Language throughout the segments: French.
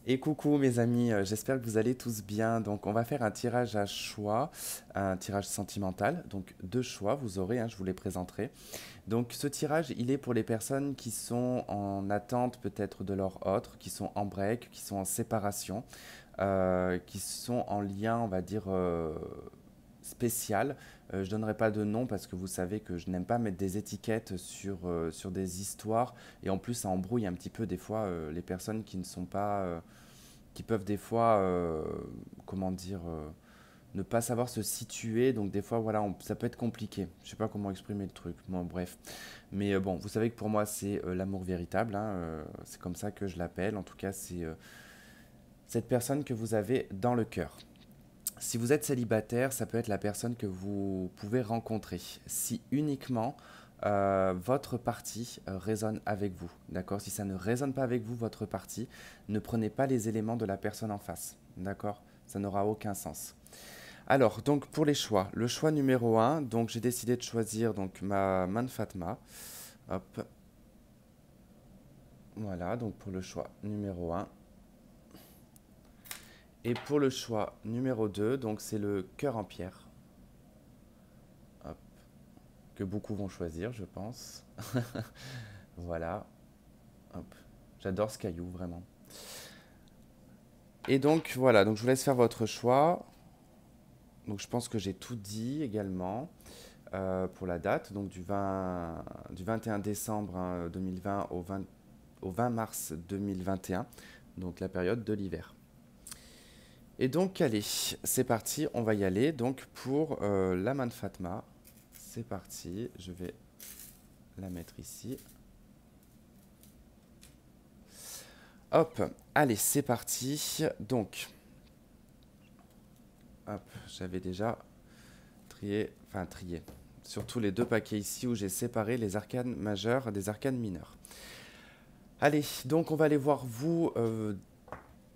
Et coucou mes amis, j'espère que vous allez tous bien. Donc on va faire un tirage à choix, un tirage sentimental. Donc deux choix, vous aurez, hein, je vous les présenterai. Donc ce tirage, il est pour les personnes qui sont en attente peut-être de leur autre, qui sont en break, qui sont en séparation, qui sont en lien, on va dire, spécial. Je donnerai pas de nom parce que vous savez que je n'aime pas mettre des étiquettes sur des histoires. Et en plus, ça embrouille un petit peu des fois les personnes qui ne sont pas qui peuvent des fois, comment dire, ne pas savoir se situer. Donc des fois, voilà, ça peut être compliqué. Je sais pas comment exprimer le truc. Bon, bref. Mais bon, vous savez que pour moi, c'est l'amour véritable, hein, c'est comme ça que je l'appelle. En tout cas, c'est cette personne que vous avez dans le cœur. Si vous êtes célibataire, ça peut être la personne que vous pouvez rencontrer. Si uniquement votre partie résonne avec vous, d'accord? Si ça ne résonne pas avec vous, votre partie, ne prenez pas les éléments de la personne en face, d'accord? Ça n'aura aucun sens. Alors, donc pour les choix, le choix numéro un, donc j'ai décidé de choisir donc ma Man Fatma. Hop, voilà, donc pour le choix numéro un. Et pour le choix numéro 2, donc c'est le cœur en pierre. Hop, que beaucoup vont choisir, je pense. Voilà, hop. J'adore ce caillou, vraiment. Et donc, voilà, donc je vous laisse faire votre choix. Donc, je pense que j'ai tout dit également pour la date, donc du 21 décembre hein, 2020 au 20 mars 2021, donc la période de l'hiver. Et donc, allez, c'est parti, on va y aller. Donc, pour la Man Fatma, c'est parti, je vais la mettre ici. Hop, allez, c'est parti. Donc, hop, j'avais déjà trié. Surtout les deux paquets ici où j'ai séparé les arcanes majeures des arcanes mineures. Allez, donc on va aller voir vous.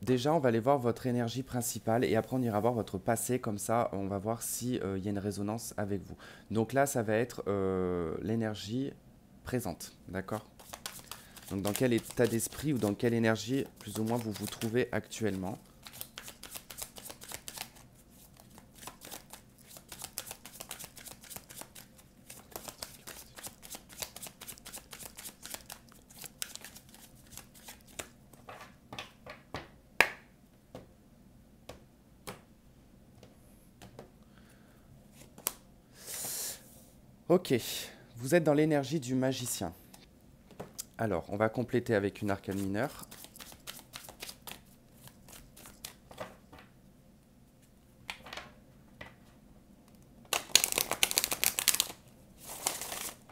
Déjà, on va aller voir votre énergie principale et après on ira voir votre passé. Comme ça, on va voir s'il y a une résonance avec vous. Donc là, ça va être l'énergie présente. D'accord? Donc dans quel état d'esprit ou dans quelle énergie plus ou moins vous vous trouvez actuellement. Ok, vous êtes dans l'énergie du magicien. Alors, on va compléter avec une arcane mineure.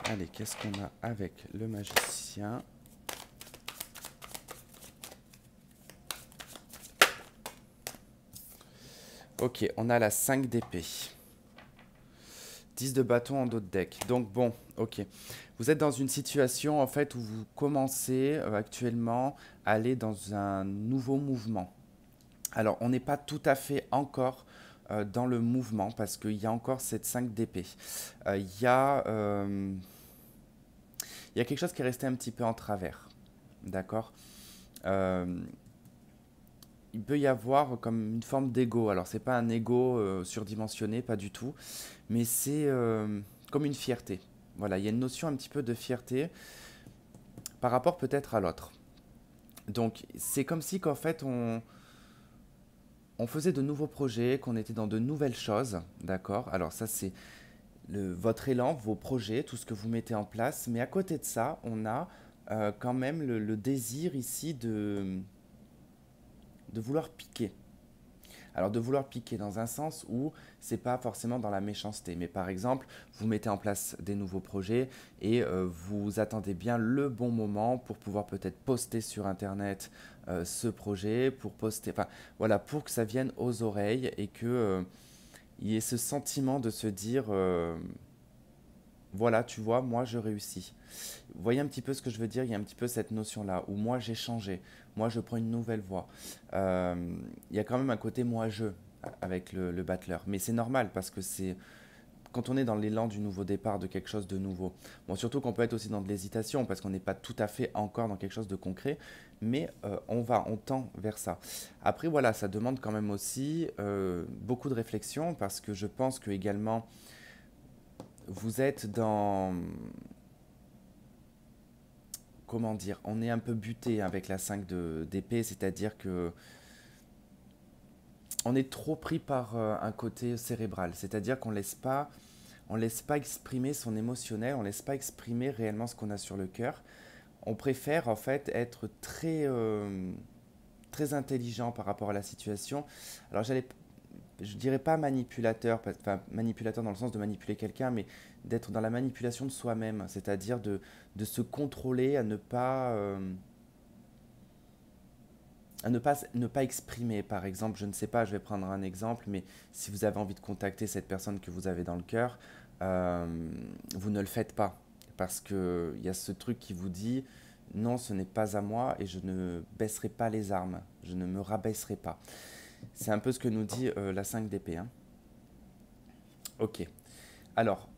Allez, qu'est-ce qu'on a avec le magicien? Ok, on a la 5 d'épée. 10 de bâton en dos de deck. Donc bon, ok. Vous êtes dans une situation en fait où vous commencez actuellement à aller dans un nouveau mouvement. Alors, on n'est pas tout à fait encore dans le mouvement parce qu'il y a encore cette 5 d'épée. Il y a quelque chose qui est resté un petit peu en travers. D'accord. Euh, il peut y avoir comme une forme d'ego. Alors, c'est pas un ego surdimensionné, pas du tout, mais c'est comme une fierté. Voilà, il y a une notion un petit peu de fierté par rapport peut-être à l'autre. Donc, c'est comme si qu'en fait, on faisait de nouveaux projets, qu'on était dans de nouvelles choses, d'accord? Alors ça, c'est votre élan, vos projets, tout ce que vous mettez en place. Mais à côté de ça, on a quand même le désir ici de vouloir piquer. Alors de vouloir piquer dans un sens où c'est pas forcément dans la méchanceté, mais par exemple vous mettez en place des nouveaux projets et vous attendez bien le bon moment pour pouvoir peut-être poster sur internet ce projet, pour poster, enfin voilà, pour que ça vienne aux oreilles et que il y ait ce sentiment de se dire voilà, tu vois, moi je réussis. Vous voyez un petit peu ce que je veux dire? Il y a un petit peu cette notion-là, où moi j'ai changé, moi je prends une nouvelle voie. Il y a quand même un côté moi-je avec le battleur. Mais c'est normal parce que c'est quand on est dans l'élan du nouveau départ, de quelque chose de nouveau. Bon, surtout qu'on peut être aussi dans de l'hésitation parce qu'on n'est pas tout à fait encore dans quelque chose de concret, mais on tend vers ça. Après, voilà, ça demande quand même aussi beaucoup de réflexion parce que je pense que également vous êtes dans, comment dire, on est un peu buté avec la 5 d'épée, c'est-à-dire que on est trop pris par un côté cérébral, c'est-à-dire on laisse pas exprimer son émotionnel, on laisse pas exprimer réellement ce qu'on a sur le cœur. On préfère en fait être très intelligent par rapport à la situation. Alors je dirais pas manipulateur, enfin manipulateur dans le sens de manipuler quelqu'un, mais d'être dans la manipulation de soi-même, c'est-à-dire de se contrôler à ne pas exprimer. Par exemple, je ne sais pas, je vais prendre un exemple, mais si vous avez envie de contacter cette personne que vous avez dans le cœur, vous ne le faites pas. Parce qu'il y a ce truc qui vous dit, non, ce n'est pas à moi et je ne baisserai pas les armes, je ne me rabaisserai pas. C'est un peu ce que nous dit la 5 d'épée. Hein. Ok. Alors,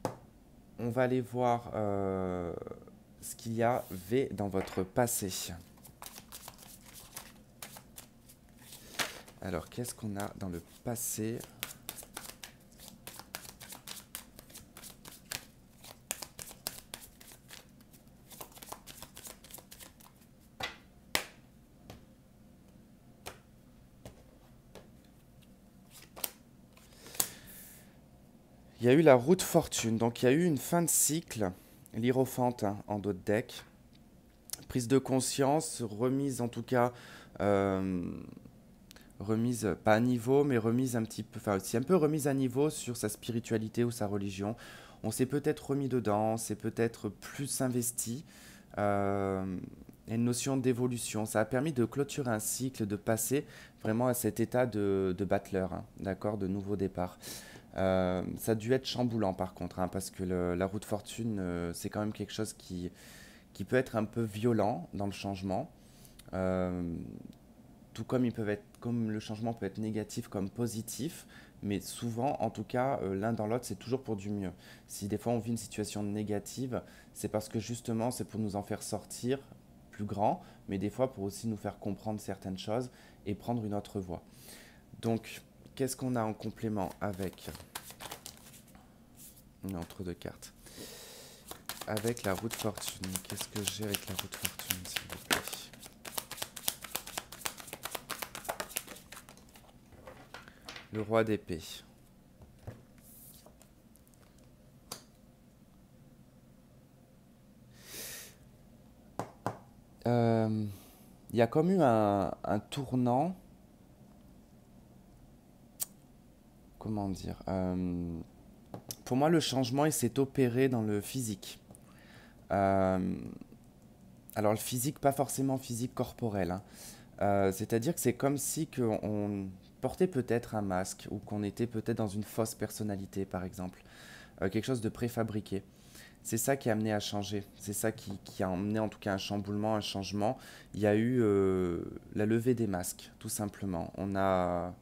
on va aller voir ce qu'il y avait dans votre passé. Alors, qu'est-ce qu'on a dans le passé? Il y a eu la roue de fortune, donc il y a eu une fin de cycle, l'hiérophante hein, en dos de deck, prise de conscience, remise en tout cas, euh, remise pas à niveau, mais remise un petit peu, enfin aussi un peu remise à niveau sur sa spiritualité ou sa religion. On s'est peut-être remis dedans, on s'est peut-être plus investi. Il y a une notion d'évolution. Ça a permis de clôturer un cycle, de passer vraiment à cet état de battleur, hein, d'accord, de nouveau départ. Ça a dû être chamboulant par contre, hein, parce que la roue de fortune, c'est quand même quelque chose qui peut être un peu violent dans le changement. Euh, Tout comme, comme le changement peut être négatif comme positif, mais souvent, en tout cas, l'un dans l'autre, c'est toujours pour du mieux. Si des fois on vit une situation négative, c'est parce que justement, c'est pour nous en faire sortir plus grand, mais des fois pour aussi nous faire comprendre certaines choses et prendre une autre voie. Donc, qu'est-ce qu'on a en complément avec entre deux cartes? Avec la roue de fortune. Qu'est-ce que j'ai avec la roue de fortune, s'il vous plaît? Le roi d'épée. Il y a comme eu un tournant, comment dire, pour moi le changement il s'est opéré dans le physique. Euh, alors le physique, pas forcément physique corporel, hein. C'est-à-dire que c'est comme si on portait peut-être un masque ou qu'on était peut-être dans une fausse personnalité par exemple, quelque chose de préfabriqué. C'est ça qui a amené à changer, c'est ça qui a amené en tout cas un chamboulement, un changement. Il y a eu la levée des masques, tout simplement. On a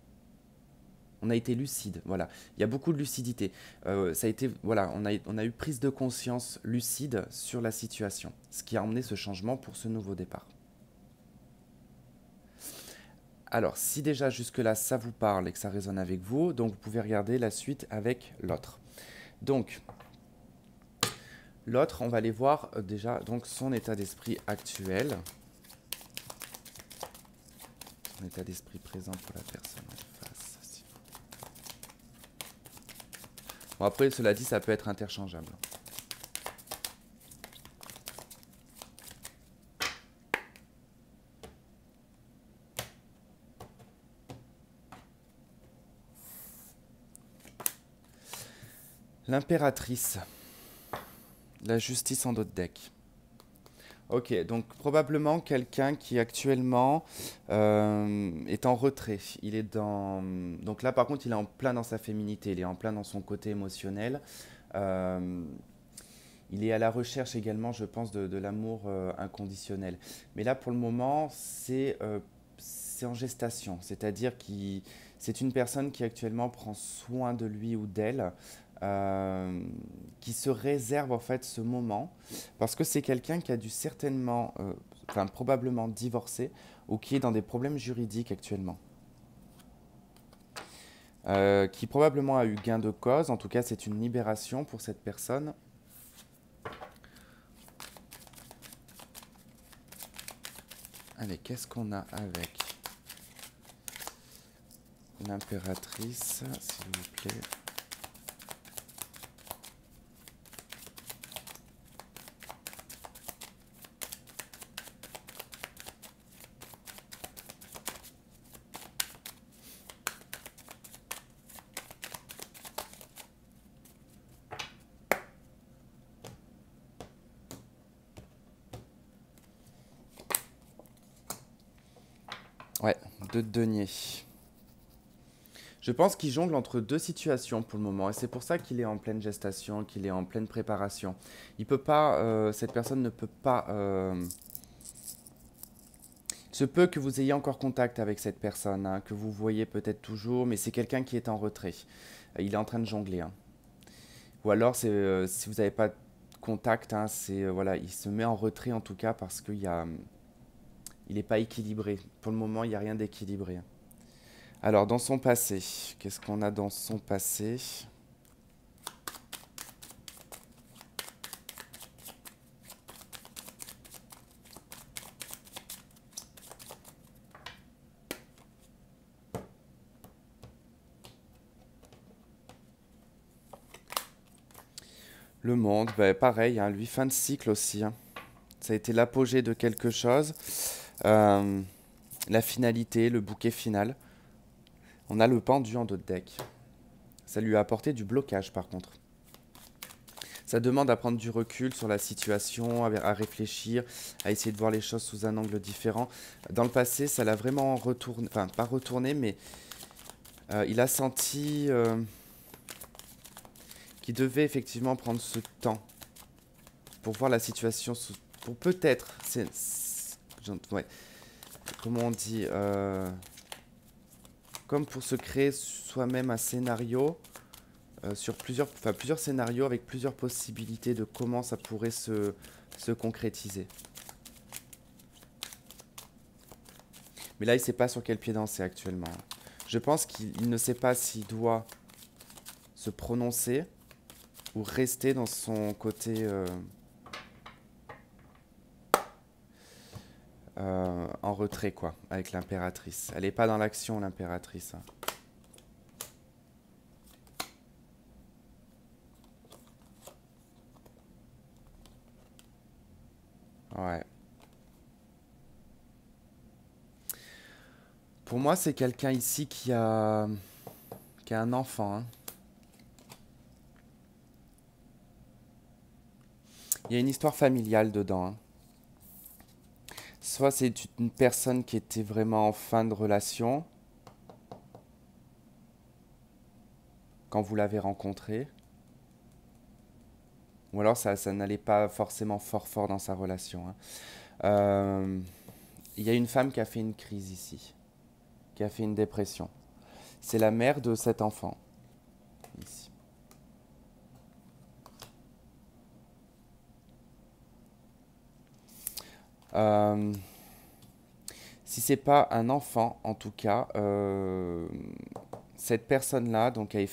été lucide, voilà. Il y a beaucoup de lucidité. Ça a été, voilà, on a eu prise de conscience lucide sur la situation, ce qui a emmené ce changement pour ce nouveau départ. Alors, si déjà jusque-là ça vous parle et que ça résonne avec vous, donc vous pouvez regarder la suite avec l'autre. Donc, l'autre, on va aller voir déjà donc son état d'esprit actuel, son état d'esprit présent pour la personne en face. Bon, après, cela dit, ça peut être interchangeable. L'impératrice, la justice en dos de deck. Ok, donc probablement quelqu'un qui actuellement est en retrait. Il est dans... Donc là, par contre, il est en plein dans sa féminité, il est en plein dans son côté émotionnel. Euh, il est à la recherche également, je pense, de l'amour inconditionnel. Mais là, pour le moment, c'est en gestation. C'est-à-dire que c'est une personne qui actuellement prend soin de lui ou d'elle. euh, qui se réserve en fait ce moment parce que c'est quelqu'un qui a dû certainement, enfin probablement divorcer ou qui est dans des problèmes juridiques actuellement. Qui probablement a eu gain de cause, en tout cas c'est une libération pour cette personne. Allez, qu'est-ce qu'on a avec l'impératrice, s'il vous plaît? Ouais, deux deniers. Je pense qu'il jongle entre deux situations pour le moment et c'est pour ça qu'il est en pleine gestation, qu'il est en pleine préparation. Il peut pas, cette personne ne peut pas. Il se peut que vous ayez encore contact avec cette personne, hein, que vous voyez peut-être toujours, mais c'est quelqu'un qui est en retrait. Il est en train de jongler, hein. Ou alors, si vous n'avez pas de contact, hein, voilà, il se met en retrait en tout cas parce il n'est pas équilibré. Pour le moment, il n'y a rien d'équilibré. Alors, dans son passé, qu'est-ce qu'on a dans son passé? Le monde, bah, pareil, hein, lui, fin de cycle aussi, hein. Ça a été l'apogée de quelque chose. Euh, la finalité, le bouquet final. On a le pendu en dos de deck. Ça lui a apporté du blocage par contre. Ça demande à prendre du recul sur la situation, à réfléchir, à essayer de voir les choses sous un angle différent. Dans le passé, ça l'a vraiment retourné, enfin pas retourné, mais il a senti qu'il devait effectivement prendre ce temps pour voir la situation, pour peut-être, ouais, comment on dit, comme pour se créer soi-même un scénario sur plusieurs scénarios avec plusieurs possibilités de comment ça pourrait se concrétiser. Mais là, il ne sait pas sur quel pied danser actuellement. Je pense qu'il ne sait pas s'il doit se prononcer ou rester dans son côté en retrait, quoi, avec l'impératrice. Elle n'est pas dans l'action, l'impératrice, hein. Ouais. Pour moi, c'est quelqu'un ici qui a un enfant, hein. Il y a une histoire familiale dedans, hein. Soit c'est une personne qui était vraiment en fin de relation quand vous l'avez rencontré, ou alors ça n'allait pas forcément fort dans sa relation, hein. Euh, il y a une femme qui a fait une crise ici, qui a fait une dépression. C'est la mère de cet enfant, ici. Euh, si c'est pas un enfant, en tout cas, cette personne-là, donc il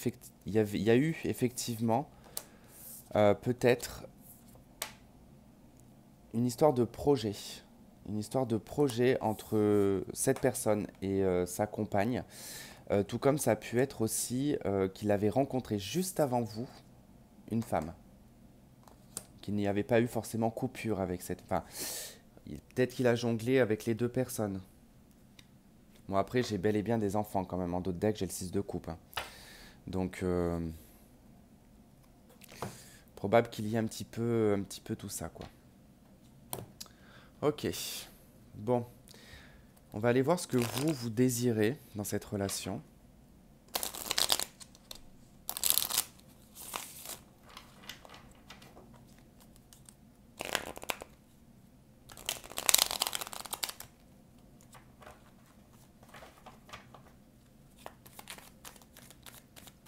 y a eu effectivement peut-être une histoire de projet. Une histoire de projet entre cette personne et sa compagne. Tout comme ça a pu être aussi qu'il avait rencontré juste avant vous une femme. Qu'il n'y avait pas eu forcément coupure avec cette femme. Peut-être qu'il a jonglé avec les deux personnes. Moi après j'ai bel et bien des enfants quand même. En d'autres decks j'ai le 6 de coupe, hein. Donc probable qu'il y ait un petit peu tout ça quoi. Ok. Bon. On va aller voir ce que vous désirez dans cette relation.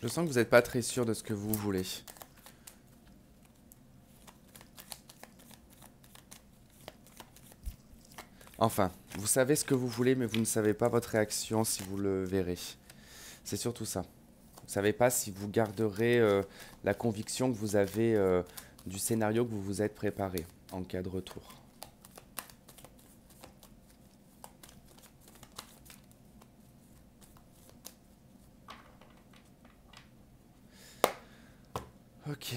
Je sens que vous n'êtes pas très sûr de ce que vous voulez. Enfin, vous savez ce que vous voulez, mais vous ne savez pas votre réaction si vous le verrez. C'est surtout ça. Vous ne savez pas si vous garderez la conviction que vous avez du scénario que vous vous êtes préparé en cas de retour. Ok.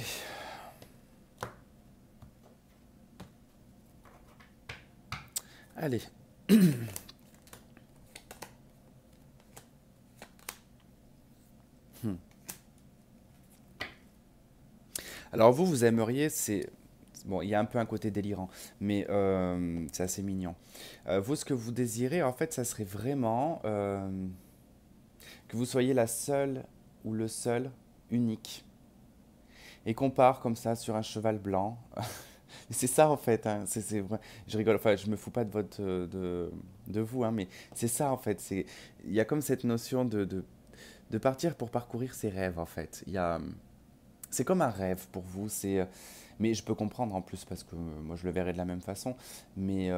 Allez. Alors vous, vous aimeriez, c'est... Bon, il y a un peu un côté délirant, mais c'est assez mignon. Vous, ce que vous désirez, en fait, ça serait vraiment que vous soyez la seule ou le seul unique. Et qu'on part comme ça sur un cheval blanc. C'est ça en fait, hein, je rigole, enfin je me fous pas de de vous, hein, mais c'est ça en fait. Il y a comme cette notion de partir pour parcourir ses rêves en fait. C'est comme un rêve pour vous, mais je peux comprendre en plus parce que moi je le verrais de la même façon, mais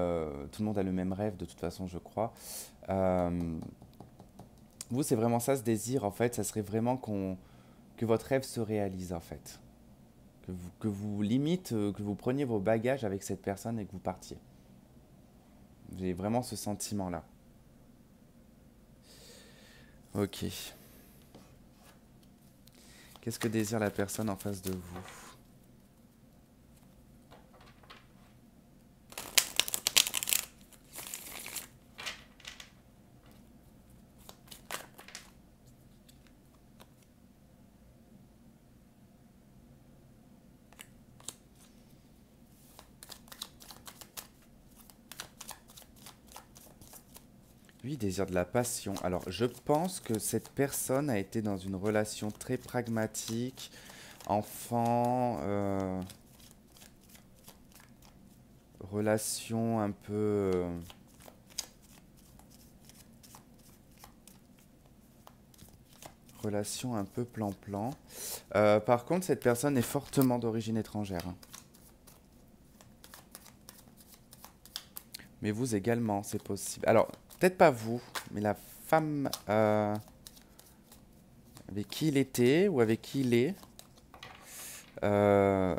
tout le monde a le même rêve de toute façon je crois. Euh, Vous c'est vraiment ça ce désir en fait, ça serait vraiment que votre rêve se réalise en fait. Que vous limite, que vous preniez vos bagages avec cette personne et que vous partiez. J'ai vraiment ce sentiment-là. Ok. Qu'est-ce que désire la personne en face de vous? Lui, il désire de la passion. Alors, je pense que cette personne a été dans une relation très pragmatique, enfant, relation un peu... relation un peu plan-plan. Par contre, cette personne est fortement d'origine étrangère, hein. Mais vous également, c'est possible. Alors, peut-être pas vous, mais la femme avec qui il était ou avec qui il euh,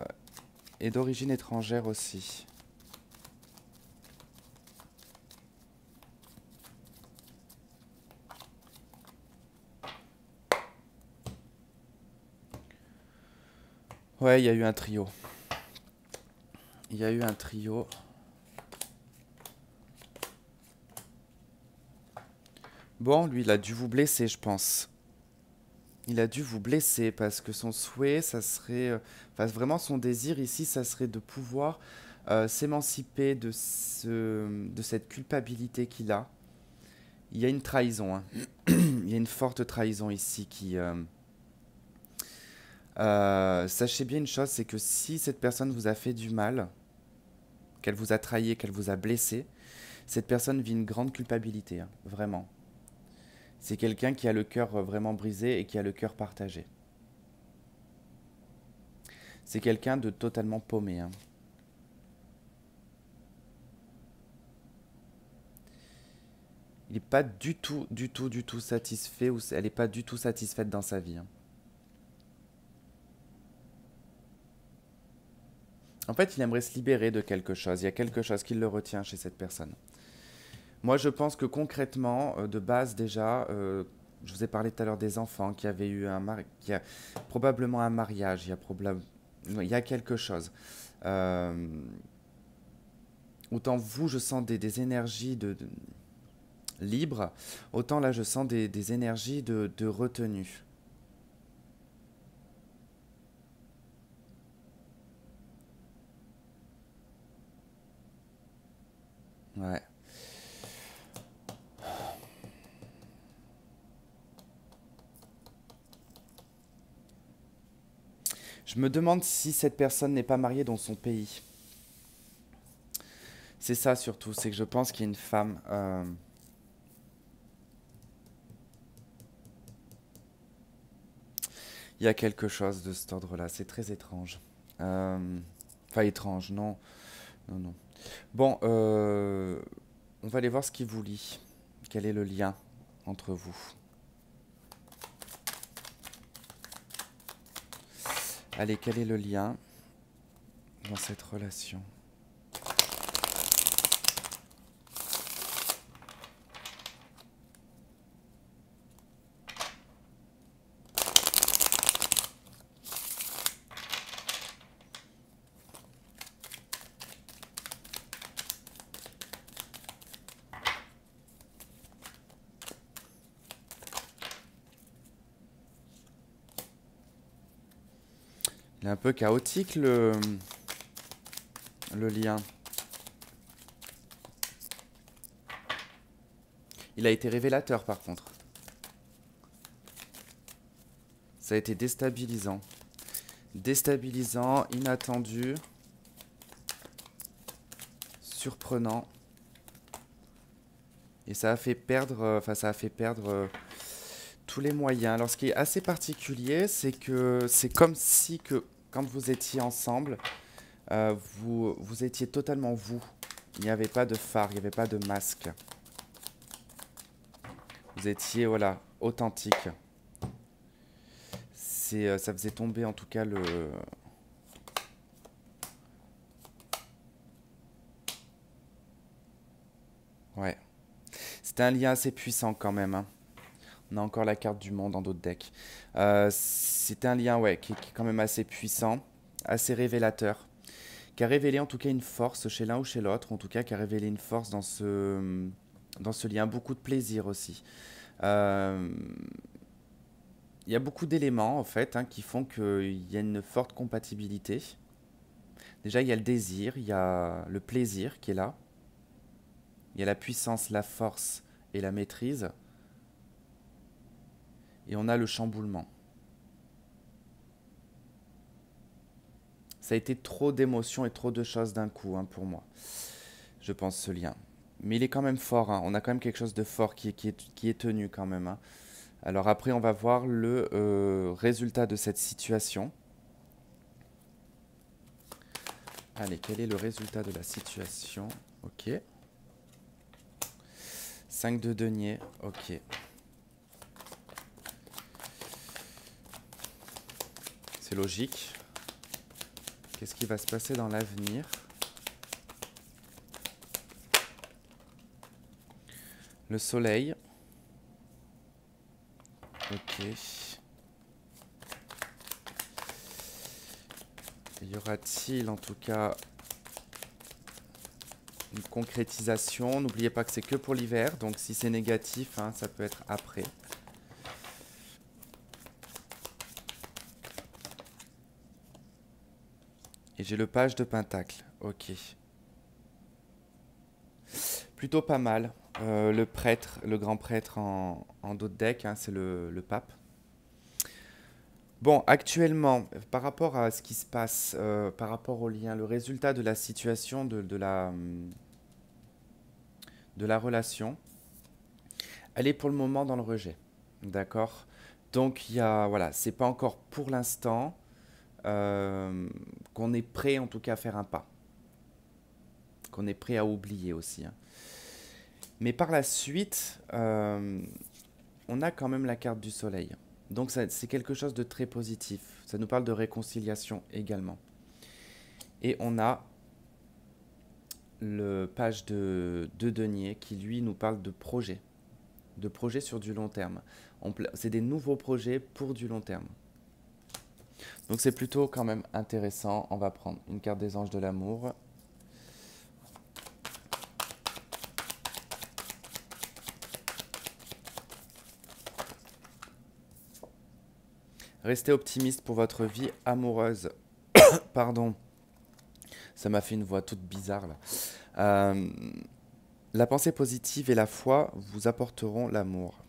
est d'origine étrangère aussi. Ouais, il y a eu un trio. Il y a eu un trio. Bon, lui, il a dû vous blesser, je pense. Il a dû vous blesser parce que son souhait, ça serait... enfin, vraiment, son désir ici, ça serait de pouvoir s'émanciper de cette culpabilité qu'il a. Il y a une trahison, hein. Il y a une forte trahison ici qui... sachez bien une chose, c'est que si cette personne vous a fait du mal, qu'elle vous a trahi, qu'elle vous a blessé, cette personne vit une grande culpabilité, hein, vraiment. C'est quelqu'un qui a le cœur vraiment brisé et qui a le cœur partagé. C'est quelqu'un de totalement paumé, hein. Il n'est pas du tout satisfait ou elle n'est pas du tout satisfaite dans sa vie, hein. En fait, il aimerait se libérer de quelque chose. Il y a quelque chose qui le retient chez cette personne. Moi, je pense que concrètement, de base déjà, je vous ai parlé tout à l'heure des enfants qui avaient eu qui a probablement un mariage. Il y a quelque chose. Euh, Autant vous, je sens des énergies libres, autant là, je sens des énergies de retenue. Ouais. Je me demande si cette personne n'est pas mariée dans son pays. C'est ça surtout, c'est que je pense qu'il y a une femme. Il y a quelque chose de cet ordre-là. C'est très étrange. Enfin, étrange, non. Non, non. Bon, on va aller voir ce qui vous lie. Quel est le lien entre vous? Allez, quel est le lien dans cette relation? Il est un peu chaotique le lien. Il a été révélateur par contre. Ça a été déstabilisant. Déstabilisant, inattendu, surprenant. Et ça a fait perdre, tous les moyens. Alors ce qui est assez particulier, c'est que c'est comme si que quand vous étiez ensemble, vous étiez totalement vous. Il n'y avait pas de phare, il n'y avait pas de masque. Vous étiez, voilà, authentique. Ça faisait tomber en tout cas le... Ouais. C'était un lien assez puissant quand même, hein. On a encore la carte du monde dans d'autres decks. C'est un lien, ouais, qui est quand même assez puissant, assez révélateur, qui a révélé en tout cas une force chez l'un ou chez l'autre, en tout cas qui a révélé une force dans ce lien, beaucoup de plaisir aussi. Euh, Il y a beaucoup d'éléments en fait hein, qui font qu'il y a une forte compatibilité. Déjà, il y a le désir, il y a le plaisir qui est là, il y a la puissance, la force et la maîtrise, et on a le chamboulement. Ça a été trop d'émotions et trop de choses d'un coup hein, pour moi, je pense, ce lien. Mais il est quand même fort, hein. On a quand même quelque chose de fort qui est tenu quand même, hein. Alors après, on va voir le résultat de cette situation. Allez, quel est le résultat de la situation? Ok. 5 de denier, ok. C'est logique. Qu'est-ce qui va se passer dans l'avenir? Le soleil. Ok. Y aura-t-il en tout cas une concrétisation? N'oubliez pas que c'est que pour l'hiver, donc si c'est négatif, hein, ça peut être après. Et j'ai le page de Pentacle, ok. Plutôt pas mal. Le prêtre, le grand prêtre en d'autres decks, hein, c'est le pape. Bon, actuellement, par rapport à ce qui se passe, par rapport au lien, le résultat de la situation, de la relation, elle est pour le moment dans le rejet. D'accord? Donc, il y a, voilà, c'est pas encore pour l'instant qu'on est prêt en tout cas à faire un pas. Qu'on est prêt à oublier aussi, hein. Mais par la suite, on a quand même la carte du soleil. Donc c'est quelque chose de très positif. Ça nous parle de réconciliation également. Et on a le page de denier qui lui nous parle de projets sur du long terme. C'est des nouveaux projets pour du long terme. Donc c'est plutôt quand même intéressant. On va prendre une carte des anges de l'amour. Restez optimiste pour votre vie amoureuse. Pardon, ça m'a fait une voix toute bizarre là. La pensée positive et la foi vous apporteront l'amour.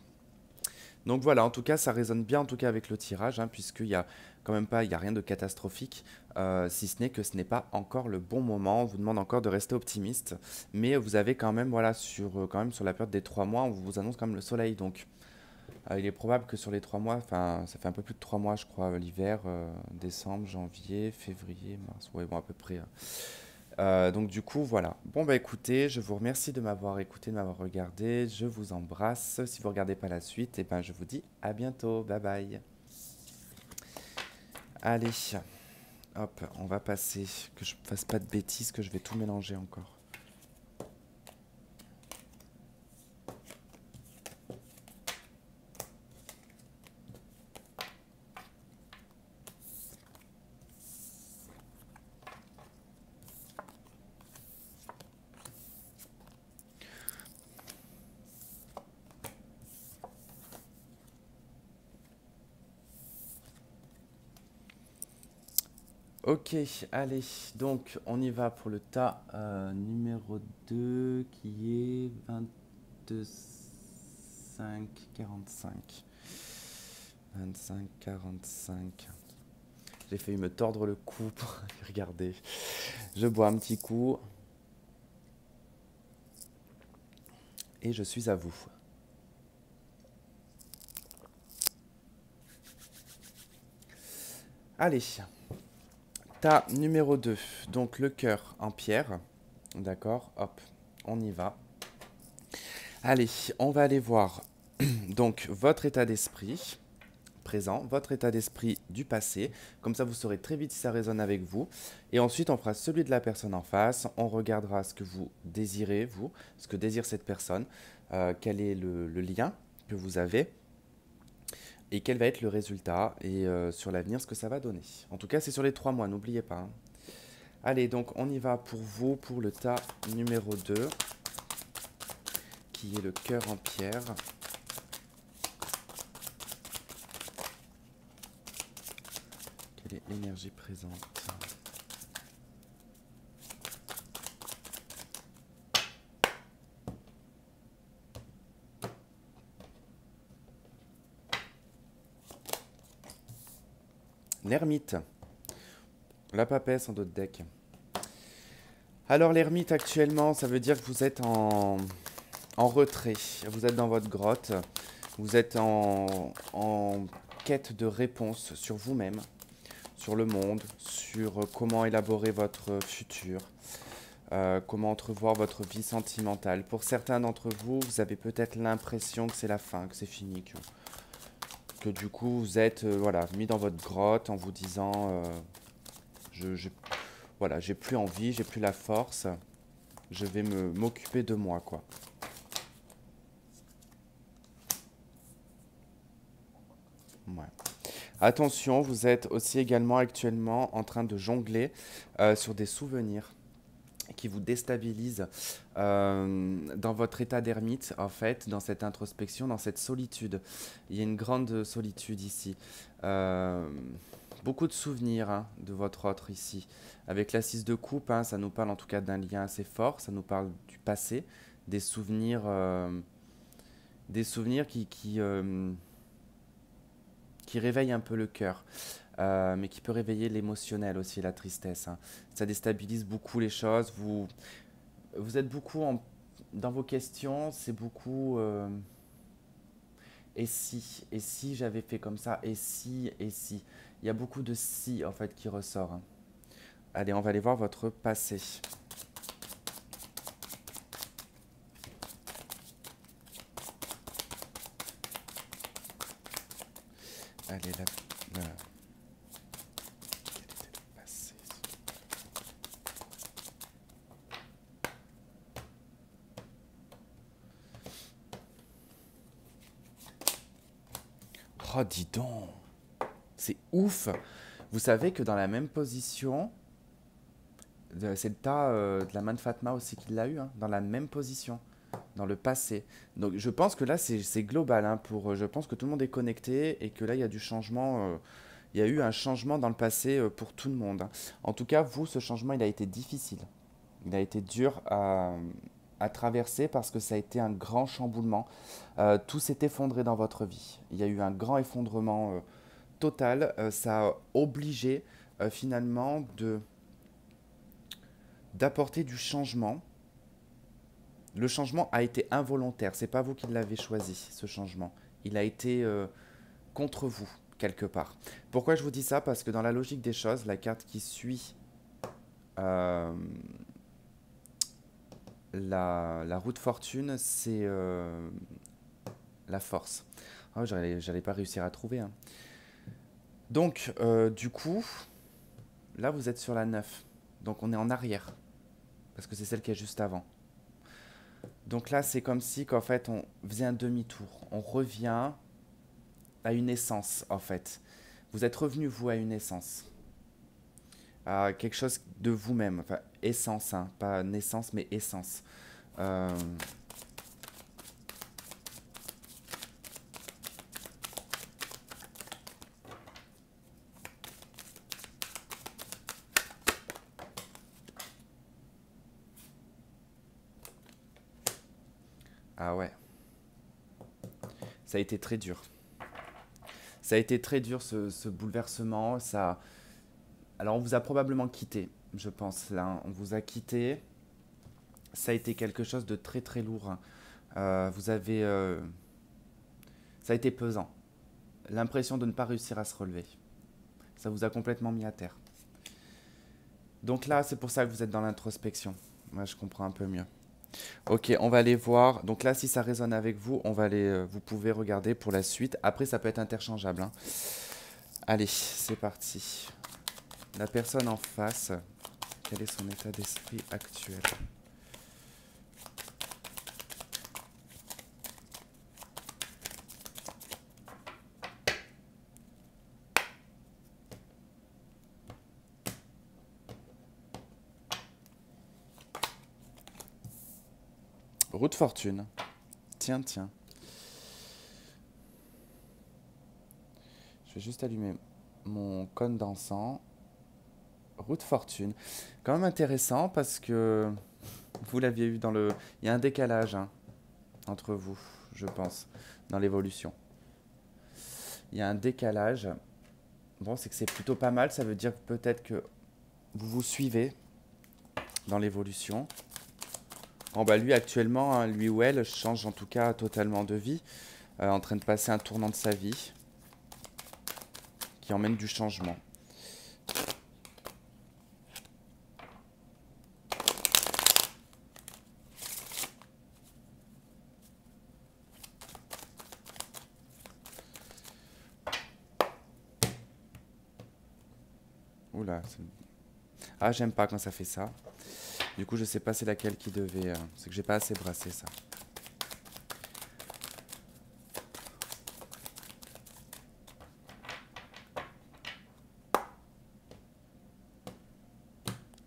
Donc voilà, en tout cas, ça résonne bien en tout cas avec le tirage, hein, puisqu'il y a quand même pas, il y a rien de catastrophique, si ce n'est que ce n'est pas encore le bon moment. On vous demande encore de rester optimiste, mais vous avez quand même, voilà, quand même sur la période des 3 mois, on vous annonce quand même le soleil, donc Il est probable que sur les 3 mois, enfin, ça fait un peu plus de 3 mois, je crois, l'hiver, décembre, janvier, février, mars, ouais, bon, à peu près. Donc du coup, voilà. Bon, bah écoutez, je vous remercie de m'avoir écouté, de m'avoir regardé. Je vous embrasse. Si vous regardez pas la suite, et ben, je vous dis à bientôt. Bye bye. Allez, hop, on va passer. Que je fasse pas de bêtises, que je vais tout mélanger encore. Ok, allez, donc on y va pour le tas numéro 2 qui est 25-45. 25-45. J'ai failli me tordre le cou pour regarder. Je bois un petit coup et je suis à vous. Allez, tas numéro 2, donc le cœur en pierre. D'accord, hop, on y va. Allez, on va aller voir donc votre état d'esprit présent, votre état d'esprit du passé. Comme ça, vous saurez très vite si ça résonne avec vous. Et ensuite, on fera celui de la personne en face. On regardera ce que vous désirez, vous, ce que désire cette personne, quel est le lien que vous avez et quel va être le résultat et sur l'avenir, ce que ça va donner. En tout cas, c'est sur les 3 mois, n'oubliez pas, hein. Allez, donc on y va pour vous, pour le tas numéro 2, qui est le cœur en pierre. Quelle est l'énergie présente? L'ermite. La papesse en dos de deck. Alors l'ermite actuellement, ça veut dire que vous êtes en retrait. Vous êtes dans votre grotte. Vous êtes en quête de réponse sur vous-même, sur le monde, sur comment élaborer votre futur, comment entrevoir votre vie sentimentale. Pour certains d'entre vous, vous avez peut-être l'impression que c'est la fin, que c'est fini, que du coup vous êtes voilà, mis dans votre grotte en vous disant voilà, j'ai plus envie, j'ai plus la force, je vais m'occuper de moi, quoi. Ouais. Attention, vous êtes aussi également actuellement en train de jongler sur des souvenirs qui vous déstabilisent dans votre état d'ermite, en fait, dans cette introspection, dans cette solitude. Il y a une grande solitude ici. Euh, Beaucoup de souvenirs, hein, de votre autre ici. Avec la 6 de coupe, hein, ça nous parle en tout cas d'un lien assez fort, ça nous parle du passé, des souvenirs, qui réveillent un peu le cœur, mais qui peut réveiller l'émotionnel aussi, la tristesse, hein. Ça déstabilise beaucoup les choses. Vous êtes beaucoup dans vos questions, c'est beaucoup et si j'avais fait comme ça, et si. Il y a beaucoup de si en fait qui ressort, hein. Allez, on va aller voir votre passé. Allez, quel était le passé? Oh, dis donc, c'est ouf. Vous savez que dans la même position, c'est le tas de la main de Fatma aussi qui l'a eu, hein, dans la même position, dans le passé. Donc je pense que là, c'est global, hein, je pense que tout le monde est connecté et que là, il y a du changement. Il y a eu un changement dans le passé pour tout le monde, hein. En tout cas, vous, ce changement, il a été difficile. Il a été dur à traverser parce que ça a été un grand chamboulement. Tout s'est effondré dans votre vie. Il y a eu un grand effondrement total. Ça a obligé finalement d'apporter du changement. Le changement a été involontaire. C'est pas vous qui l'avez choisi, ce changement. Il a été contre vous, quelque part. Pourquoi je vous dis ça? Parce que dans la logique des choses, la carte qui suit euh, la roue de fortune, c'est la force. Oh, j'allais pas réussir à trouver, hein. Donc, du coup, là, vous êtes sur la 9. Donc, on est en arrière. Parce que c'est celle qui est juste avant. Donc là, c'est comme si qu'en fait, on faisait un demi-tour. On revient à une essence, en fait. Vous êtes revenu, vous, à une essence. À quelque chose de vous-même. Enfin, essence, hein. Pas naissance, mais essence. Euh, Ah ouais. Ça a été très dur. Ça a été très dur, ce bouleversement. Ça... Alors, on vous a probablement quitté, je pense, là, hein. On vous a quitté. Ça a été quelque chose de très, très lourd, hein. Vous avez... Ça a été pesant. L'impression de ne pas réussir à se relever. Ça vous a complètement mis à terre. Donc là, c'est pour ça que vous êtes dans l'introspection. Moi, je comprends un peu mieux. Ok, on va aller voir. Donc là, si ça résonne avec vous, on va aller, vous pouvez regarder pour la suite. Après, ça peut être interchangeable, hein. Allez, c'est parti. La personne en face, quel est son état d'esprit actuel? Roue de fortune. Tiens, tiens. Je vais juste allumer mon cône d'encens. Roue de fortune. Quand même intéressant parce que vous l'aviez eu dans le... Il y a un décalage, hein, entre vous, je pense, dans l'évolution. Il y a un décalage. Bon, c'est que c'est plutôt pas mal. Ça veut dire peut-être que vous vous suivez dans l'évolution. Bon, bah lui, actuellement, hein, lui ou elle change en tout cas totalement de vie. En train de passer un tournant de sa vie qui emmène du changement. Oula. Ah, j'aime pas quand ça fait ça. Du coup, je sais pas c'est laquelle qui devait... c'est que j'ai pas assez brassé ça.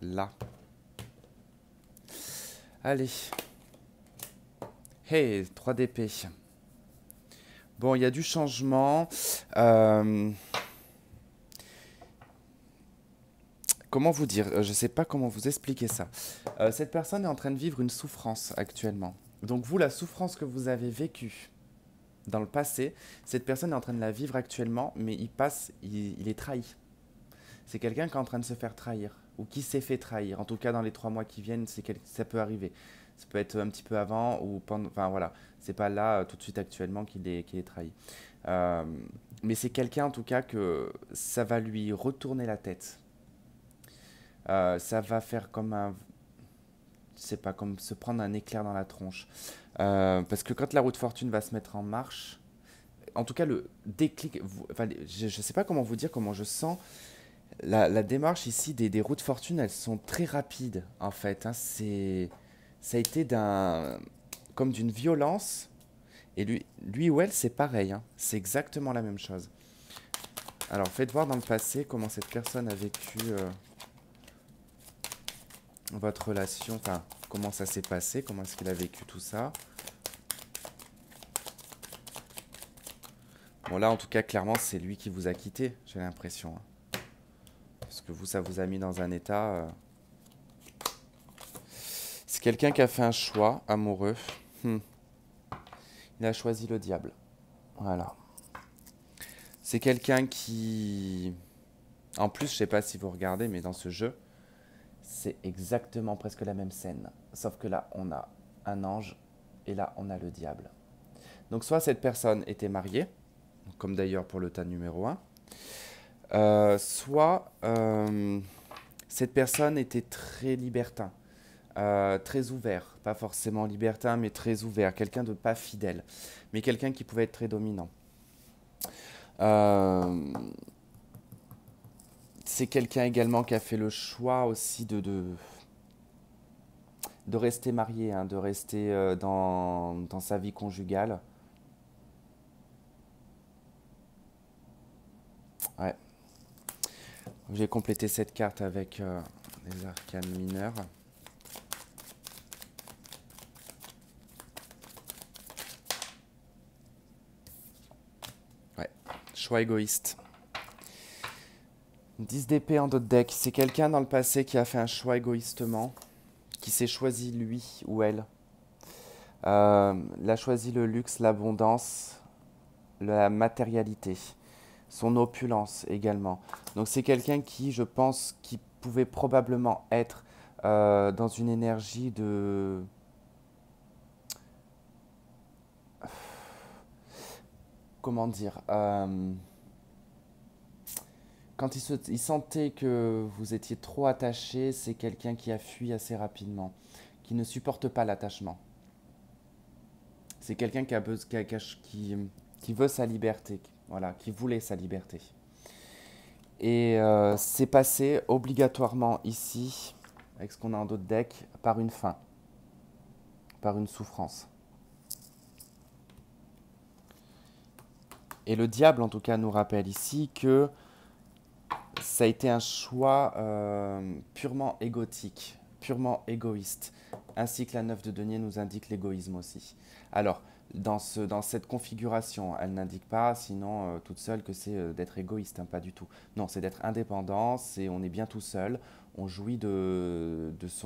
Là. Allez. Hey, 3 d'épée. Bon, il y a du changement. Comment vous dire? Je ne sais pas comment vous expliquer ça. Cette personne est en train de vivre une souffrance actuellement. Donc vous, la souffrance que vous avez vécue dans le passé, cette personne est en train de la vivre actuellement, mais il est trahi. C'est quelqu'un qui est en train de se faire trahir, ou qui s'est fait trahir. En tout cas, dans les 3 mois qui viennent, ça peut arriver. Ça peut être un petit peu avant, ou pendant... Enfin voilà, c'est pas là, tout de suite actuellement, qu'il est trahi. Euh, mais c'est quelqu'un, en tout cas, que ça va lui retourner la tête. Ça va faire comme un... Je sais pas, comme se prendre un éclair dans la tronche. Parce que quand la roue de fortune va se mettre en marche, en tout cas le déclic, enfin, je ne sais pas comment vous dire, comment je sens la démarche ici des roues de fortune, elles sont très rapides en fait, hein. Ça a été comme d'une violence, et lui ou elle c'est pareil, hein. C'est exactement la même chose. Alors faites voir dans le passé comment cette personne a vécu votre relation, enfin comment ça s'est passé, comment est-ce qu'il a vécu tout ça. Bon là en tout cas clairement c'est lui qui vous a quitté, j'ai l'impression, hein. Parce que vous ça vous a mis dans un état... C'est quelqu'un qui a fait un choix amoureux. Il a choisi le diable. Voilà. C'est quelqu'un qui... En plus, je sais pas si vous regardez, mais dans ce jeu, c'est exactement presque la même scène. Sauf que là, on a un ange et là, on a le diable. Donc soit cette personne était mariée, comme d'ailleurs pour le tas numéro un, soit cette personne était très libertin, très ouvert, pas forcément libertin, mais très ouvert, quelqu'un de pas fidèle, mais quelqu'un qui pouvait être très dominant. Euh, c'est quelqu'un également qui a fait le choix aussi de rester marié, hein, de rester dans sa vie conjugale. Ouais. J'ai complété cette carte avec les arcanes mineurs. Ouais. Choix égoïste. 10 d'épée en dos de deck. C'est quelqu'un dans le passé qui a fait un choix égoïstement, qui s'est choisi lui ou elle. Il a choisi le luxe, l'abondance, la matérialité, son opulence également. Donc c'est quelqu'un qui, je pense, qui pouvait probablement être dans une énergie de... Comment dire quand il sentait que vous étiez trop attaché, c'est quelqu'un qui a fui assez rapidement, qui ne supporte pas l'attachement. C'est quelqu'un qui veut sa liberté, voilà, qui voulait sa liberté. Et c'est passé obligatoirement ici, avec ce qu'on a en dos de deck, par une faim, par une souffrance. Et le diable, en tout cas, nous rappelle ici que ça a été un choix purement égotique, purement égoïste, ainsi que la 9 de denier nous indique l'égoïsme aussi. Alors, dans cette configuration, elle n'indique pas, sinon toute seule, que c'est d'être égoïste, hein, pas du tout. Non, c'est d'être indépendant, on est bien tout seul, on jouit de ce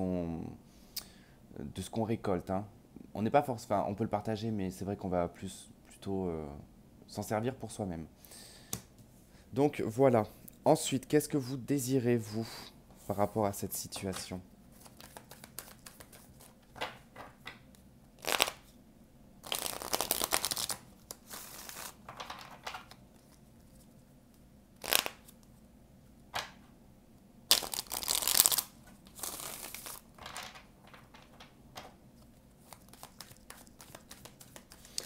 qu'on récolte. Hein. On n'est pas enfin, on peut le partager, mais c'est vrai qu'on va plutôt s'en servir pour soi-même. Donc voilà. Ensuite, qu'est-ce que vous désirez, vous, par rapport à cette situation?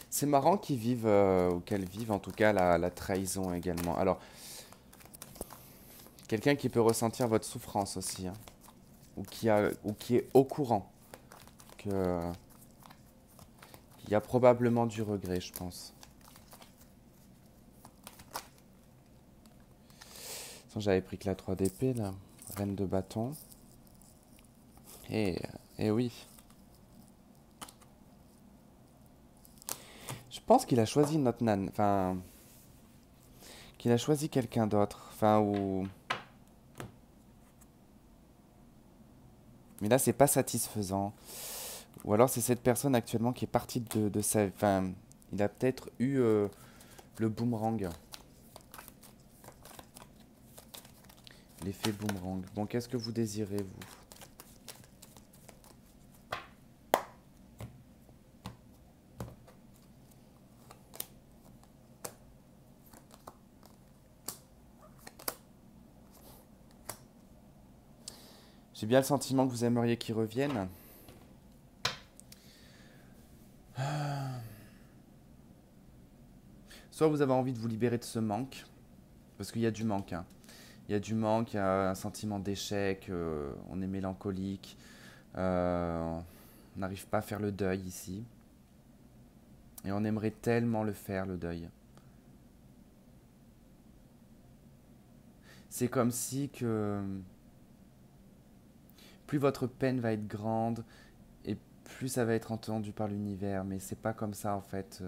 C'est marrant qu'ils vivent, ou qu'elles vivent en tout cas la trahison également. Alors, quelqu'un qui peut ressentir votre souffrance aussi, hein, ou qui est au courant que, qu'il y a probablement du regret, je pense. J'avais pris que la 3 d'épée, là. Reine de bâton. Et, et oui. Je pense qu'il a choisi notre nan. Enfin, qu'il a choisi quelqu'un d'autre. Enfin, ou... Mais là, c'est pas satisfaisant. Ou alors, c'est cette personne actuellement qui est partie de sa... Enfin, il a peut-être eu le boomerang. L'effet boomerang. Bon, qu'est-ce que vous désirez, vous? J'ai bien le sentiment que vous aimeriez qu'il revienne. Soit vous avez envie de vous libérer de ce manque, parce qu'il y a du manque. Hein. Il y a du manque, il y a un sentiment d'échec, on est mélancolique, on n'arrive pas à faire le deuil ici. Et on aimerait tellement le faire, le deuil. C'est comme si que plus votre peine va être grande et plus ça va être entendu par l'univers. Mais c'est pas comme ça en fait.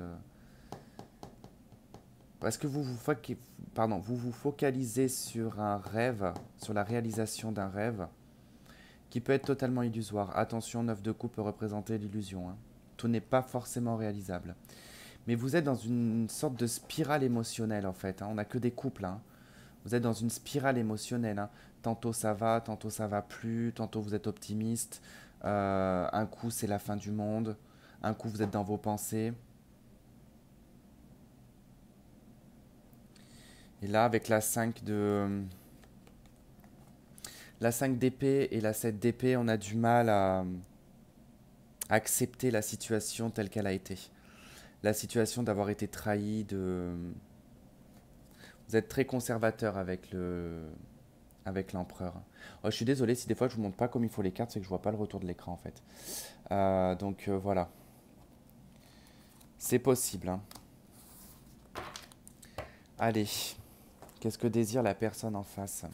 Parce que vous vous focalisez sur un rêve, sur la réalisation d'un rêve qui peut être totalement illusoire. Attention, 9 de coupe peut représenter l'illusion. Hein. Tout n'est pas forcément réalisable. Mais vous êtes dans une sorte de spirale émotionnelle en fait. Hein. On n'a que des couples. Hein. Vous êtes dans une spirale émotionnelle. Hein. Tantôt ça va plus, tantôt vous êtes optimiste. Un coup c'est la fin du monde, un coup vous êtes dans vos pensées. Et là, avec la 5 d'épée et la 7 d'épée, on a du mal à accepter la situation telle qu'elle a été. La situation d'avoir été trahi, vous êtes très conservateur avec l'empereur. Oh, je suis désolé si des fois je vous montre pas comme il faut les cartes, c'est que je vois pas le retour de l'écran en fait. Donc voilà, c'est possible, hein. Allez, qu'est-ce que désire la personne en face?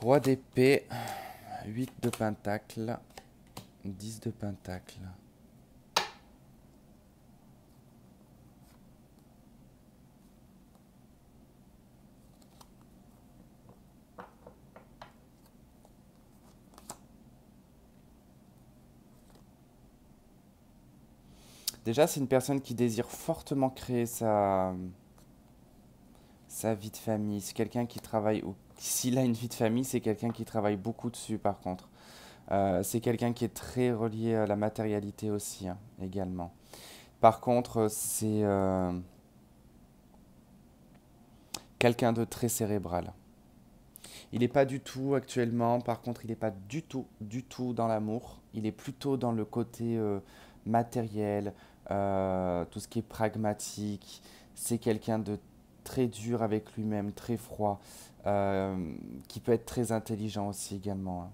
Roi d'épée, 8 de pentacle, 10 de pentacle. Déjà, c'est une personne qui désire fortement créer sa vie de famille. C'est quelqu'un qui travaille, ou s'il a une vie de famille, c'est quelqu'un qui travaille beaucoup dessus par contre. C'est quelqu'un qui est très relié à la matérialité aussi, hein, également. Par contre, c'est quelqu'un de très cérébral. Il n'est pas du tout actuellement, par contre, il n'est pas du tout dans l'amour. Il est plutôt dans le côté matériel, tout ce qui est pragmatique. C'est quelqu'un de très dur avec lui-même, très froid, qui peut être très intelligent aussi également, hein.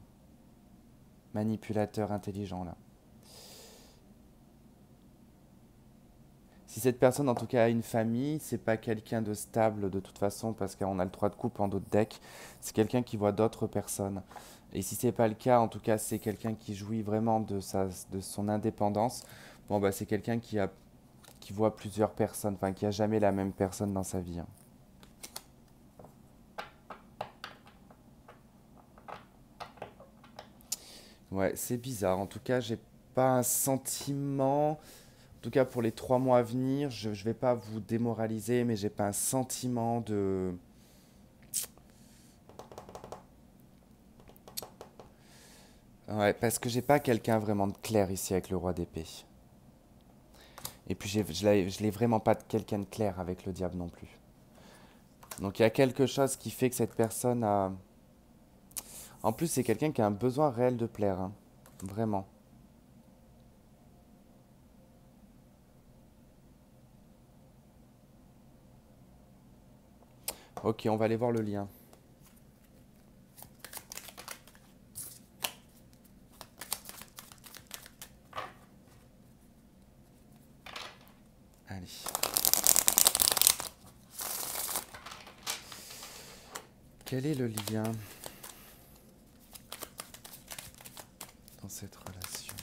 Manipulateur intelligent là. Si cette personne en tout cas a une famille, c'est pas quelqu'un de stable de toute façon parce qu'on a le 3 de coupe en d'autres decks. C'est quelqu'un qui voit d'autres personnes. Et si c'est pas le cas, en tout cas c'est quelqu'un qui jouit vraiment de son indépendance. Bon bah c'est quelqu'un qui voit plusieurs personnes, enfin qui a jamais la même personne dans sa vie, hein. Ouais, c'est bizarre. En tout cas, j'ai pas un sentiment. En tout cas, pour les 3 mois à venir, je ne vais pas vous démoraliser, mais j'ai pas un sentiment de. Ouais, parce que j'ai pas quelqu'un vraiment de clair ici avec le roi d'épée. Et puis je l'ai vraiment pas de quelqu'un de clair avec le diable non plus. Donc il y a quelque chose qui fait que cette personne a. En plus, c'est quelqu'un qui a un besoin réel de plaire, hein. Vraiment. Ok, on va aller voir le lien. Allez. Quel est le lien dans cette relation?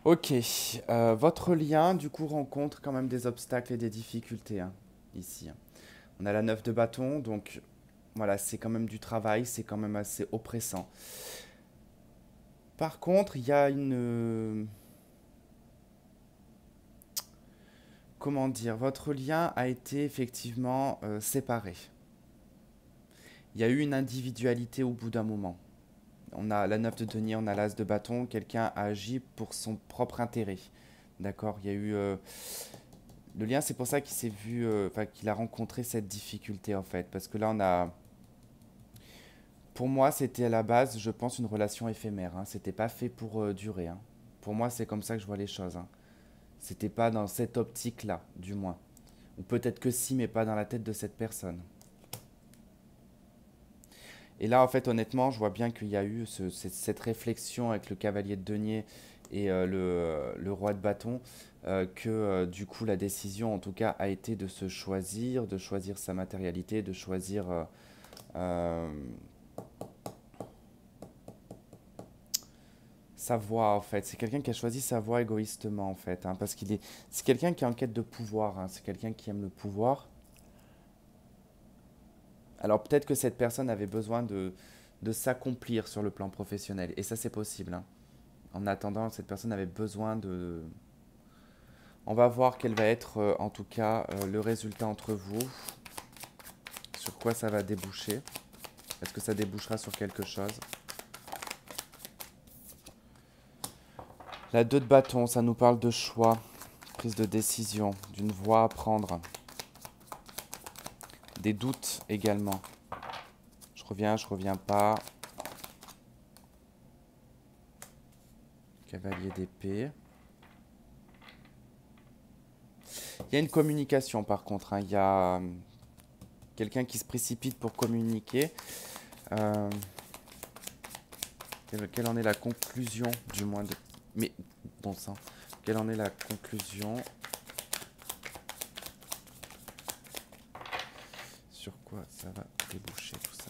Ok, votre lien du coup rencontre quand même des obstacles et des difficultés, hein, ici, hein. On a la 9 de bâton, donc voilà, c'est quand même du travail, c'est quand même assez oppressant. Par contre, il y a comment dire, votre lien a été effectivement séparé. Il y a eu une individualité au bout d'un moment. On a la 9 de denier, on a l'as de bâton, quelqu'un a agi pour son propre intérêt. D'accord. Il y a eu le lien, c'est pour ça qu'il s'est vu, enfin qu'il a rencontré cette difficulté en fait. Parce que là, on a. Pour moi, c'était à la base, je pense, une relation éphémère. Hein. C'était pas fait pour durer. Hein. Pour moi, c'est comme ça que je vois les choses. Hein. C'était pas dans cette optique-là, du moins. Ou peut-être que si, mais pas dans la tête de cette personne. Et là, en fait, honnêtement, je vois bien qu'il y a eu cette réflexion avec le cavalier de denier et le roi de bâton, que du coup, la décision, en tout cas, a été de choisir sa matérialité, de choisir euh, sa voie, en fait. C'est quelqu'un qui a choisi sa voie égoïstement, en fait, hein, parce c'est quelqu'un qui est en quête de pouvoir, hein, c'est quelqu'un qui aime le pouvoir. Alors peut-être que cette personne avait besoin de s'accomplir sur le plan professionnel, et ça c'est possible. Hein. En attendant, cette personne avait besoin de. On va voir quel va être en tout cas le résultat entre vous, sur quoi ça va déboucher. Est-ce que ça débouchera sur quelque chose? La 2 de bâton, ça nous parle de choix, prise de décision, d'une voie à prendre, des doutes également. Je reviens pas. Cavalier d'épée. Il y a une communication par contre. Hein. Il y a quelqu'un qui se précipite pour communiquer. Euh, quelle en est la conclusion, du moins de. Mais bon sang. Quelle en est la conclusion? Sur quoi ça va déboucher tout ça?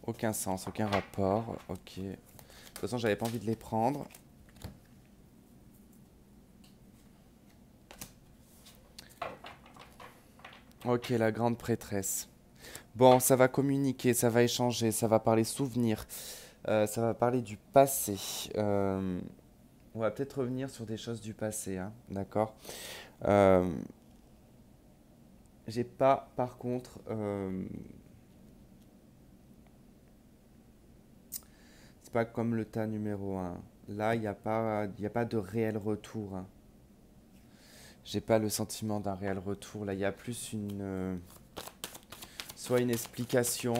Aucun sens, aucun rapport. Ok. De toute façon, j'avais pas envie de les prendre. Ok, la grande prêtresse. Bon, ça va communiquer, ça va échanger, ça va parler souvenirs, ça va parler du passé. On va peut-être revenir sur des choses du passé, hein, d'accord. Euh, j'ai pas, par contre, c'est pas comme le tas numéro un. Là, il y a pas de réel retour. Hein. J'ai pas le sentiment d'un réel retour. Là, il y a plus soit une explication,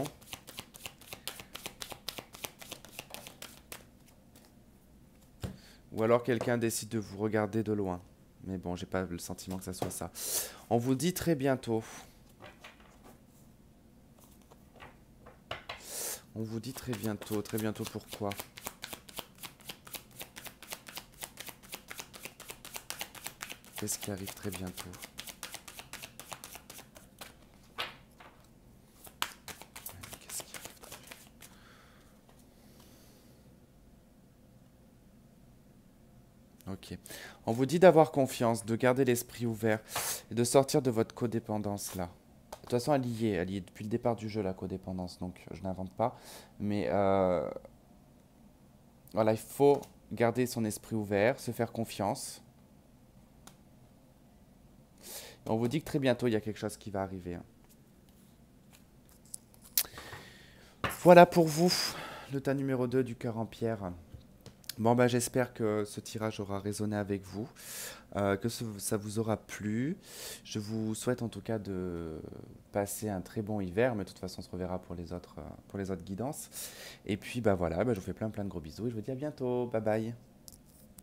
ou alors quelqu'un décide de vous regarder de loin. Mais bon, j'ai pas le sentiment que ça soit ça. On vous dit très bientôt. On vous dit très bientôt. Très bientôt pourquoi? Qu'est-ce qui arrive très bientôt? Qu'est-ce qui arrive très bientôt? Ok. On vous dit d'avoir confiance, de garder l'esprit ouvert et de sortir de votre codépendance là. De toute façon, elle y est depuis le départ du jeu, la codépendance, donc je n'invente pas. Mais voilà, il faut garder son esprit ouvert, se faire confiance. On vous dit que très bientôt, il y a quelque chose qui va arriver. Hein. Voilà pour vous, le tas numéro 2 du cœur en pierre. Bon, bah, j'espère que ce tirage aura résonné avec vous, ça vous aura plu. Je vous souhaite en tout cas de passer un très bon hiver, mais de toute façon, on se reverra pour les autres guidances. Et puis, bah voilà, bah, je vous fais plein de gros bisous et je vous dis à bientôt. Bye bye.